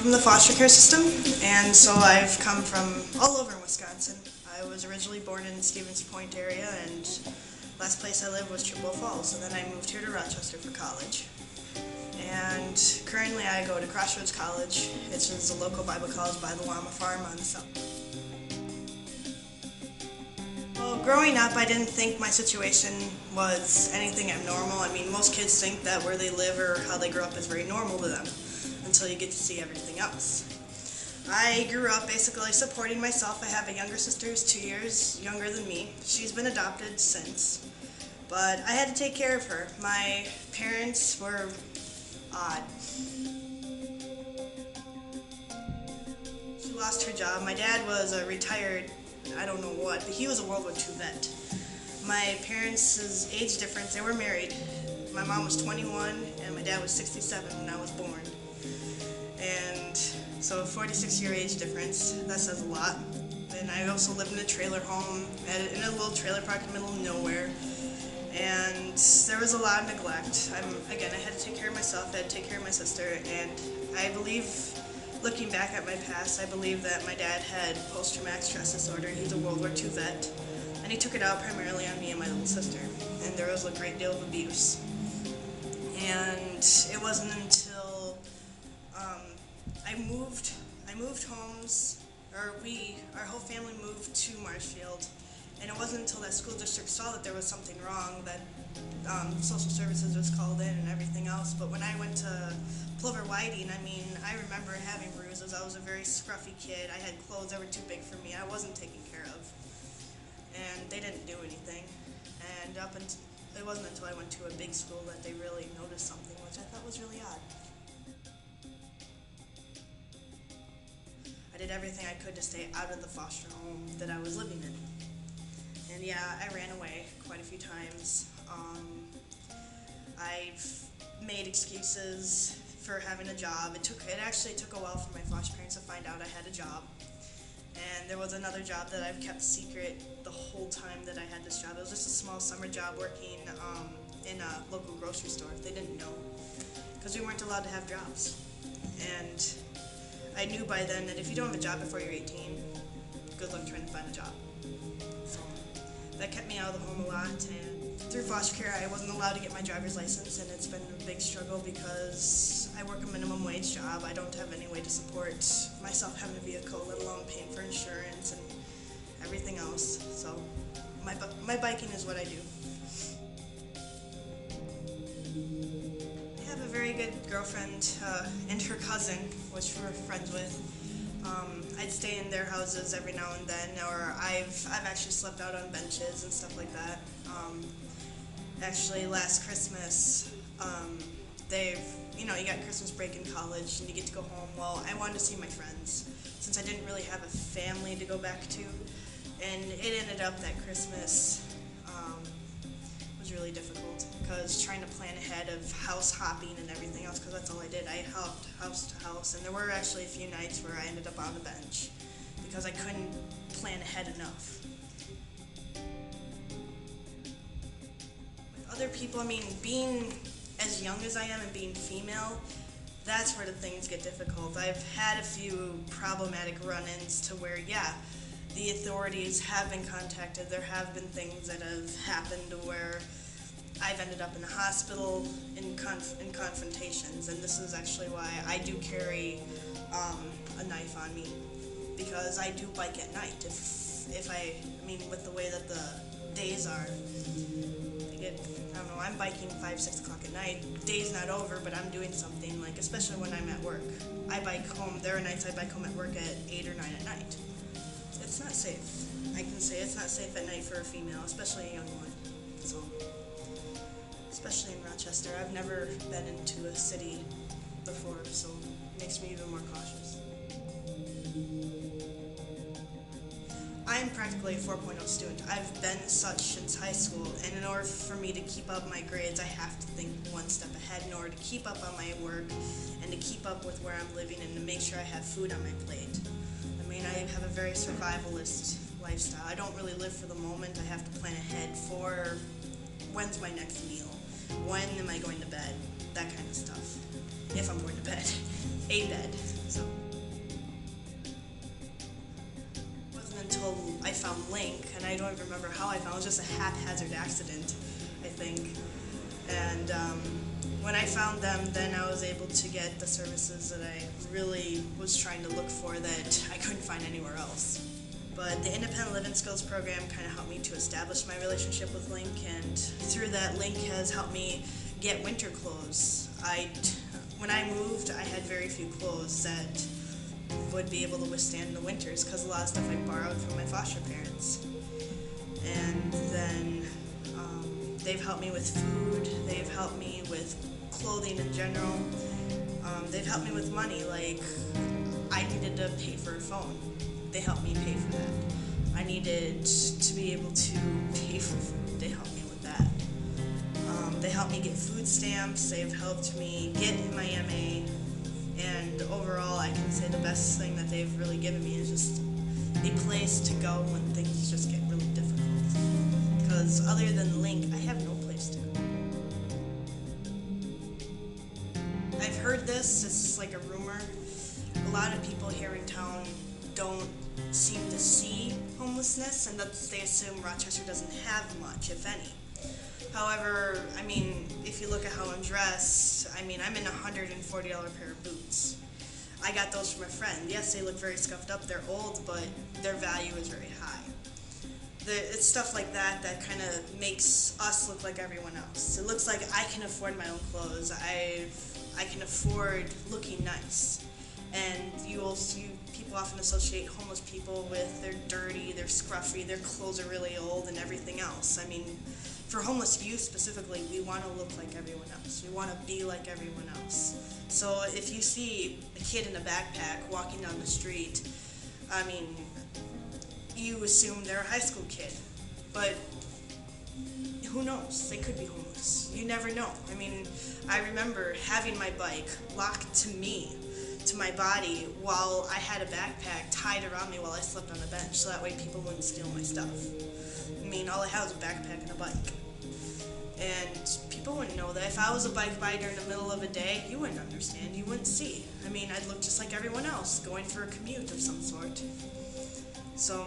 from the foster care system, and so I've come from all over in Wisconsin. I was originally born in Stevens Point area, and last place I lived was Chippewa Falls, and then I moved here to Rochester for college. And currently I go to Crossroads College. It's just a local Bible college by the Llama Farm on the south. Well, growing up, I didn't think my situation was anything abnormal. I mean, most kids think that where they live or how they grow up is very normal to them until you get to see everything else. I grew up basically supporting myself. I have a younger sister who's 2 years younger than me. She's been adopted since, but I had to take care of her. My parents were odd. She lost her job. My dad was a retired, I don't know what, but he was a World War II vet. My parents' age difference, they were married. My mom was 21 and my dad was 67 when I was born. And so a 46-year age difference, that says a lot. And I also lived in a trailer home, in a little trailer park in the middle of nowhere. And there was a lot of neglect. Again, I had to take care of myself, I had to take care of my sister, and I believe, looking back at my past, I believe that my dad had post-traumatic stress disorder. He's a World War II vet, and he took it out primarily on me and my little sister. And there was a great deal of abuse. And it wasn't until I moved homes, or our whole family moved to Marshfield, and it wasn't until that school district saw that there was something wrong that social services was called in and everything else. But when I went to Plover Whiting, I mean, I remember having bruises. I was a very scruffy kid. I had clothes that were too big for me. I wasn't taken care of, and they didn't do anything. And it wasn't until I went to a big school that they really noticed something, which I thought was really odd. I did everything I could to stay out of the foster home that I was living in. And yeah, I ran away quite a few times. I've made excuses for having a job. It actually took a while for my foster parents to find out I had a job. And there was another job that I've kept secret the whole time that I had this job. It was just a small summer job working in a local grocery store. They didn't know, because we weren't allowed to have jobs. And I knew by then that if you don't have a job before you're 18, good luck trying to find a job. So that kept me out of the home a lot, and through foster care I wasn't allowed to get my driver's license, and it's been a big struggle because I work a minimum wage job. I don't have any way to support myself having a vehicle, let alone paying for insurance and everything else. So my biking is what I do. I have a very good girlfriend and her cousin, which we're friends with. I'd stay in their houses every now and then, or I've actually slept out on benches and stuff like that. Actually, last Christmas, you got Christmas break in college and you get to go home. Well, I wanted to see my friends since I didn't really have a family to go back to, and it ended up that Christmas was really difficult because trying to plan ahead of house hopping and everything else, because that's all I did. I hopped house to house, and there were actually a few nights where I ended up on the bench because I couldn't plan ahead enough. With other people, I mean, being as young as I am and being female, that's where the things get difficult. I've had a few problematic run-ins to where, yeah, the authorities have been contacted. There have been things that have happened where I've ended up in the hospital in confrontations, and this is actually why I do carry a knife on me, because I do bike at night. With the way that the days are, I'm biking 5, 6 o'clock at night. Day's not over, but I'm doing something, like especially when I'm at work. I bike home. There are nights I bike home at work at 8 or 9 at night. It's not safe. I can say it's not safe at night for a female, especially a young one. So, especially in Rochester. I've never been into a city before, so it makes me even more cautious. I'm practically a 4.0 student. I've been such since high school, and in order for me to keep up my grades, I have to think one step ahead in order to keep up on my work and to keep up with where I'm living and to make sure I have food on my plate. I mean, I have a very survivalist lifestyle. I don't really live for the moment. I have to plan ahead for when's my next meal, when am I going to bed, that kind of stuff. If I'm going to bed, a bed. So it wasn't until I found Link, and I don't even remember how I found it. It was just a haphazard accident, I think. And when I found them, then I was able to get the services that I really was trying to look for that I couldn't find anywhere else. But the Independent Living Skills program kind of helped me to establish my relationship with Link, and through that, Link has helped me get winter clothes. When I moved, I had very few clothes that would be able to withstand the winters because a lot of stuff I borrowed from my foster parents. And then they've helped me with food, they've helped me with clothing in general, they've helped me with money, like I needed to pay for a phone. They helped me pay for that. I needed to be able to pay for food. They helped me with that. They helped me get food stamps. They've helped me get my MA. And overall, I can say the best thing that they've really given me is just a place to go when things just get really difficult. Because other than Link, I have no place to go. I've heard this. It's like a rumor. A lot of people here in town don't seem to see homelessness, and they assume Rochester doesn't have much, if any. However, I mean, if you look at how I'm dressed, I mean, I'm in a $140 pair of boots. I got those from a friend. Yes, they look very scuffed up, they're old, but their value is very high. It's stuff like that that kind of makes us look like everyone else. It looks like I can afford my own clothes. I can afford looking nice. And people often associate homeless people with they're dirty, they're scruffy, their clothes are really old, and everything else. I mean, for homeless youth specifically, we want to look like everyone else. We want to be like everyone else. So if you see a kid in a backpack walking down the street, I mean, you assume they're a high school kid, but who knows? They could be homeless. You never know. I mean, I remember having my bike locked to my body, while I had a backpack tied around me while I slept on the bench, so that way people wouldn't steal my stuff. I mean, all I had was a backpack and a bike. And people wouldn't know that. If I was a bike rider in the middle of a day, you wouldn't understand, you wouldn't see. I mean, I'd look just like everyone else, going for a commute of some sort. So,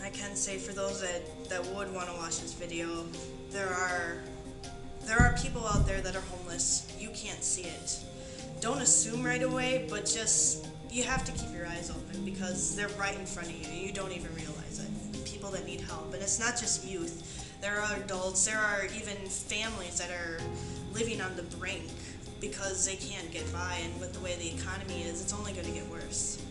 I can say for those that would want to watch this video, there are people out there that are homeless. You can't see it. Don't assume right away, but just, you have to keep your eyes open because they're right in front of you. You don't even realize it. People that need help. And it's not just youth. There are adults, there are even families that are living on the brink because they can't get by, and with the way the economy is, it's only going to get worse.